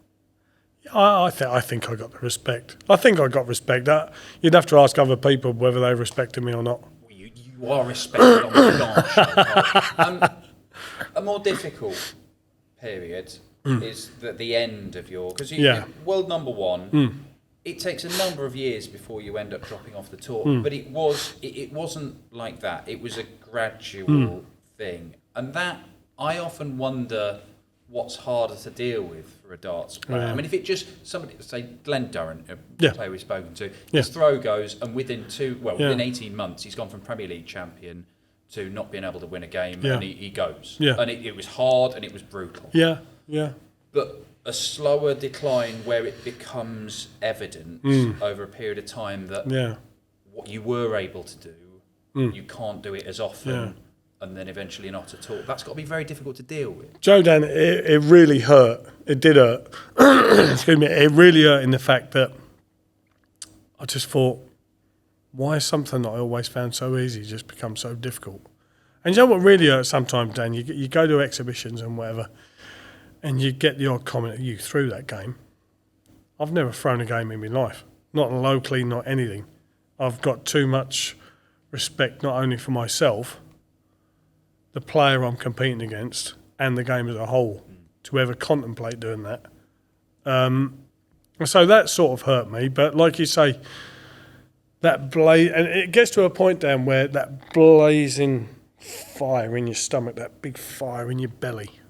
I think I got the respect. I think I got respect. You'd have to ask other people whether they respected me or not. You are respected on the dance. A more difficult period is the end of your... Because you're world number one, it takes a number of years before you end up dropping off the tour. But it wasn't like that. It was a gradual thing. And that, I often wonder what's harder to deal with for a darts player. I mean, if it just, somebody, say Glenn Durrant, a player we've spoken to, his throw goes, and within within 18 months, he's gone from Premier League champion to not being able to win a game, and he goes. And it was hard and it was brutal. But a slower decline where it becomes evident over a period of time that what you were able to do, you can't do it as often. And then eventually not at all. That's got to be very difficult to deal with. Joe, Dan, it really hurt. It did hurt. Excuse me. It really hurt in the fact that I just thought, why is something that I always found so easy just become so difficult? And you know what really hurts sometimes, Dan? You go to exhibitions and whatever, and you get the odd comment that you threw that game. I've never thrown a game in my life. Not locally, not anything. I've got too much respect not only for myself, the player I'm competing against, and the game as a whole, to ever contemplate doing that. So that sort of hurt me. But like you say, that blaze, and it gets to a point, Dan, where that blazing fire in your stomach, that big fire in your belly,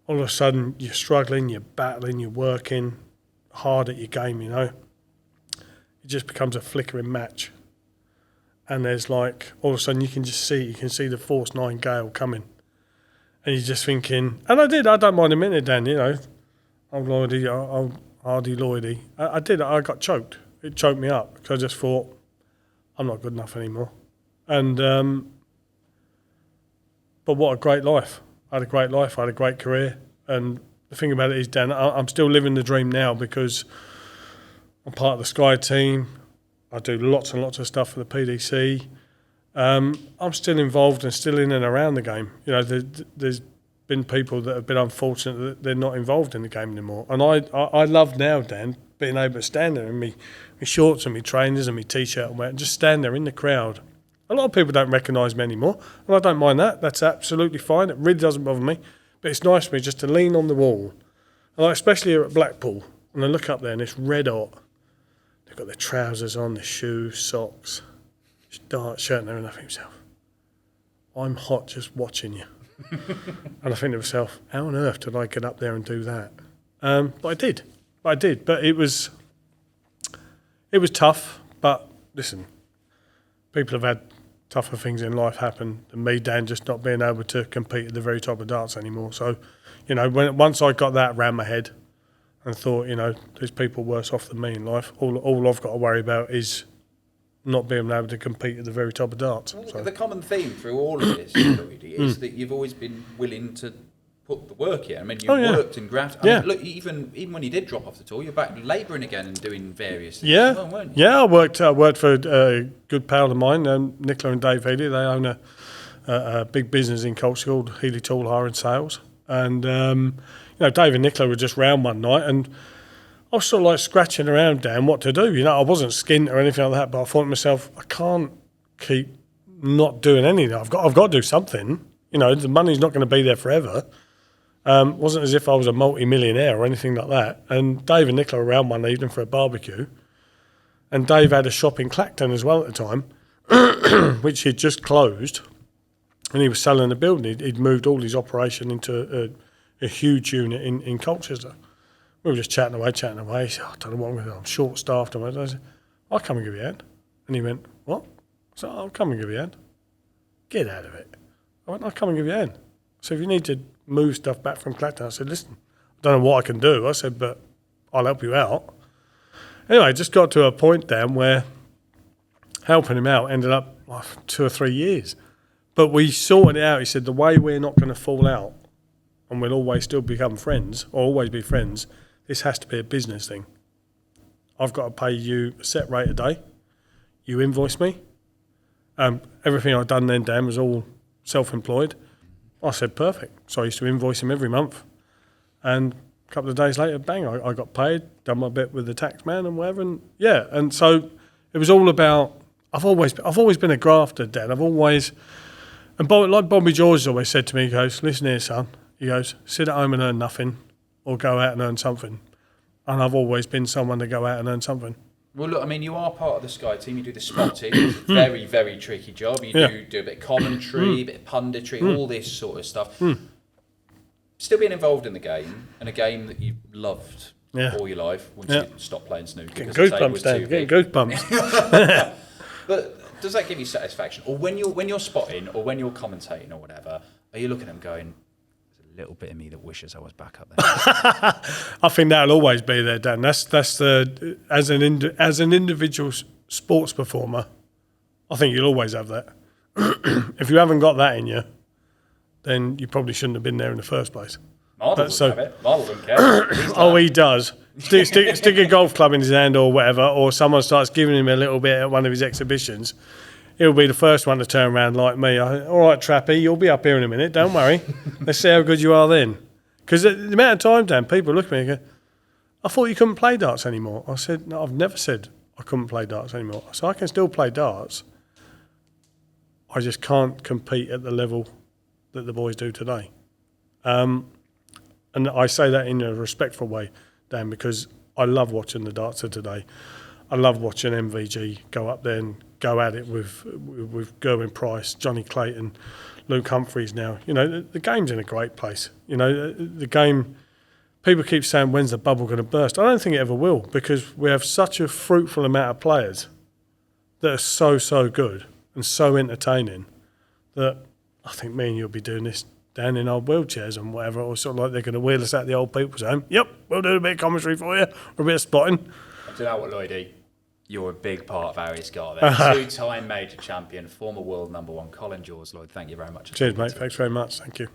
all of a sudden you're struggling, you're battling, you're working hard at your game, you know. It just becomes a flickering match. And there's like, all of a sudden you can see the Force 9 gale coming. And you're just thinking, and I don't mind admitting it, Dan, you know, I'm Hardy Lloydy. I got choked. It choked me up because I just thought, I'm not good enough anymore. And, but what a great life. I had a great life, I had a great career. And the thing about it is, Dan, I'm still living the dream now because I'm part of the Sky team. I do lots and lots of stuff for the PDC. I'm still involved and still in and around the game. You know, there's been people that have been unfortunate that they're not involved in the game anymore. And I love now, Dan, being able to stand there in me shorts and me trainers and me T-shirt and just stand there in the crowd. A lot of people don't recognise me anymore, and I don't mind that. That's absolutely fine. It really doesn't bother me. But it's nice for me just to lean on the wall, and especially here at Blackpool, and I look up there and it's red hot. They've got their trousers on, their shoes, socks, dark shirt, and everything. I think to myself, I'm hot just watching you. And I think to myself, how on earth did I get up there and do that? But I did. But it was tough. But listen, people have had tougher things in life happen than me, Dan, just not being able to compete at the very top of darts anymore. So, once I got that around my head and thought, there's people worse off than me in life, all I've got to worry about is not being able to compete at the very top of darts. Well, So. the common theme through all of this, Lloyd, is that you've always been willing to put the work in. I mean, you've worked and grafted. I mean, look, even when you did drop off the tour, you're back labouring again and doing various things as well, weren't you? Yeah, I worked for a good pal of mine, Nicola and Dave Healy. They own a big business in Colchester called Healy Tool Hire and Sales. And, Dave and Nicola were just round one night, and I was sort of like scratching around, Dan, what to do. I wasn't skint or anything like that, but I thought to myself, I can't keep not doing anything. I've got to do something. The money's not going to be there forever. Wasn't as if I was a multi-millionaire or anything like that. And Dave and Nicola were around one evening for a barbecue. And Dave had a shop in Clacton as well at the time, which he'd just closed. And he was selling the building. He'd moved all his operation into a huge unit in Colchester. We were just chatting away. He said, I don't know what I'm going to do. I'm short-staffed. I said, I'll come and give you a hand. And he went, what? I said, I'll come and give you a hand. Get out of it. I went, I'll come and give you a hand. So if you need to move stuff back from Clacton, I said, listen, I don't know what I can do. I said, but I'll help you out. Anyway, it just got to a point, Dan, where helping him out ended up 2 or 3 years. But we sorted it out. He said, the way we're not going to fall out and we'll always still become friends or always be friends, this has to be a business thing. I've got to pay you a set rate a day. You invoice me. Everything I'd done then, Dan, was all self-employed. I said, perfect. So I used to invoice him every month. And a couple of days later, bang, I got paid, done my bit with the tax man and whatever. And so it was all about, I've always been a grafter, Dan. And like Bobby George has always said to me, he goes, listen here, son. He goes, sit at home and earn nothing or go out and earn something. And I've always been someone to go out and earn something. Well, look, I mean, you are part of the Sky team. You do the spotting. It's a very, very tricky job. You do a bit of commentary, a bit of punditry, all this sort of stuff. Still being involved in the game, and a game that you loved all your life once you stopped playing snooker. Getting goosebumps, Dan. Getting goosebumps. But does that give you satisfaction? Or when you're spotting, or when you're commentating, or whatever, are you looking at them going, "There's a little bit of me that wishes I was back up there"? I think that'll always be there, Dan. That's the as an individual sports performer, I think you'll always have that. If you haven't got that in you, then you probably shouldn't have been there in the first place. Mardle doesn't have it. Mardle doesn't care. Oh, he does. Stick a golf club in his hand or whatever, or someone starts giving him a little bit at one of his exhibitions, he'll be the first one to turn around like me. All right, Trappy, you'll be up here in a minute. Don't worry. Let's see how good you are then. Because the amount of time, Dan, people look at me and go, I thought you couldn't play darts anymore. I said, no, I've never said I couldn't play darts anymore. So I can still play darts. I just can't compete at the level that the boys do today. And I say that in a respectful way, Dan, because I love watching the darts of today. I love watching MVG go up there and go at it with Gerwin Price, Johnny Clayton, Luke Humphreys now. The game's in a great place. The game, people keep saying, when's the bubble going to burst? I don't think it ever will, because we have such a fruitful amount of players that are so good and so entertaining that I think me and you'll be doing this down in old wheelchairs and whatever, or sort of like they're going to wheel us out the old people's home. Yep, we'll do a bit of commentary for you, or a bit of spotting. Do you know what, Lloydie? You're a big part of how he's got there. Two-time major champion, former world #1, Colin Lloyd. Thank you very much. Cheers, mate. Thanks very much. Thank you.